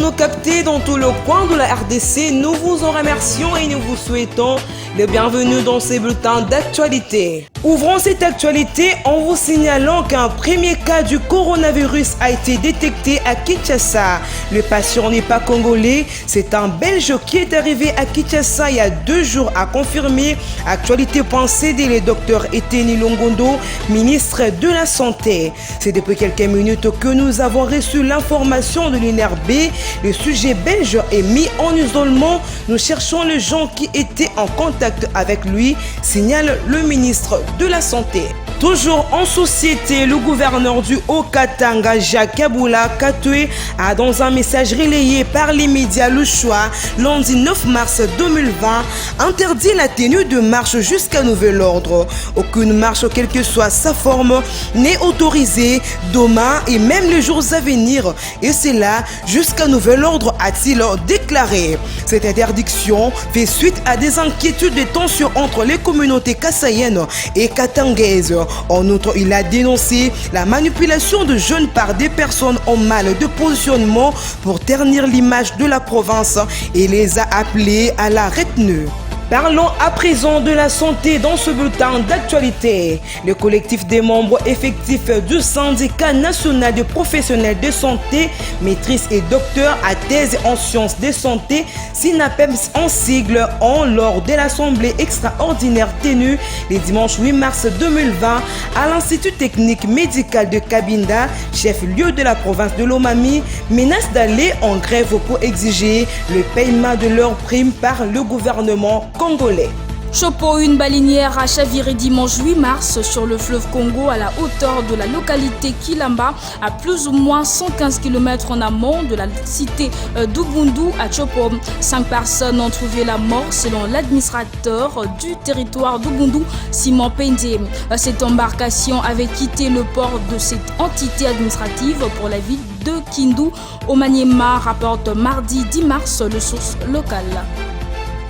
nous captez dans tout le coin de la RDC, nous vous en remercions et nous vous souhaitons le bienvenu dans ces bulletins d'actualité. Ouvrons cette actualité en vous signalant qu'un premier cas du coronavirus a été détecté à Kinshasa. Le patient n'est pas congolais, c'est un Belge qui est arrivé à Kinshasa il y a 2 jours, a confirmé Actualité.cd le docteur Eteni Longondo, ministre de la Santé. C'est depuis quelques minutes que nous avons reçu l'information de l'INRB. Le sujet belge est mis en isolement. Nous cherchons les gens qui étaient en contact avec lui, signale le ministre de la Santé. Toujours en société, le gouverneur du Haut-Katanga, Jacques Kaboula Katoué, a dans un message relayé par les médias Le Choix, lundi 9 mars 2020, interdit la tenue de marche jusqu'à nouvel ordre. Aucune marche, quelle que soit sa forme, n'est autorisée demain et même les jours à venir. Et c'est là jusqu'à nouvel ordre, a-t-il déclaré. Cette interdiction fait suite à des inquiétudes de tensions entre les communautés kassayennes et katangaises. En outre, il a dénoncé la manipulation de jeunes par des personnes en mal de positionnement pour ternir l'image de la province et les a appelés à la retenue. Parlons à présent de la santé dans ce bulletin d'actualité. Le collectif des membres effectifs du syndicat national des professionnels de santé, maîtrise et docteur à thèse en sciences de santé, SINAPEMS en sigle, lors de l'assemblée extraordinaire tenue le dimanche 8 mars 2020 à l'Institut technique médical de Cabinda, chef-lieu de la province de Lomami, menacent d'aller en grève pour exiger le paiement de leurs primes par le gouvernement congolais. Chopo, une baleinière a chaviré dimanche 8 mars sur le fleuve Congo à la hauteur de la localité Kilamba, à plus ou moins 115 km en amont de la cité d'Ubundu à Chopo. 5 personnes ont trouvé la mort selon l'administrateur du territoire d'Ubundu, Simon Pende. Cette embarcation avait quitté le port de cette entité administrative pour la ville de Kindu au Maniema, rapporte mardi 10 mars le source locale.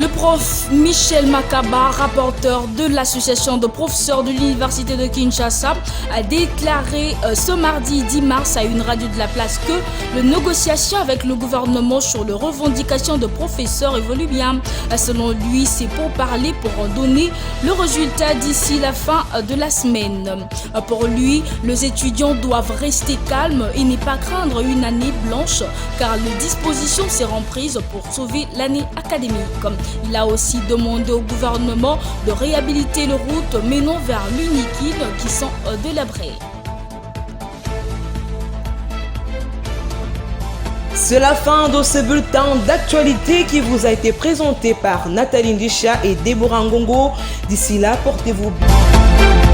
Le prof Michel Makaba, rapporteur de l'association de professeurs de l'université de Kinshasa, a déclaré ce mardi 10 mars à une radio de la place que les négociations avec le gouvernement sur les revendications de professeurs évoluent bien. Selon lui, c'est pour parler pour donner le résultat d'ici la fin de la semaine. Pour lui, les étudiants doivent rester calmes et ne pas craindre une année blanche car les dispositions seront prises pour sauver l'année académique. Il a aussi demandé au gouvernement de réhabiliter les routes menant vers l'Unikine qui sont délabrées. C'est la fin de ce bulletin d'actualité qui vous a été présenté par Nathalie Ndisha et Deborah Ngongo. D'ici là, portez-vous bien.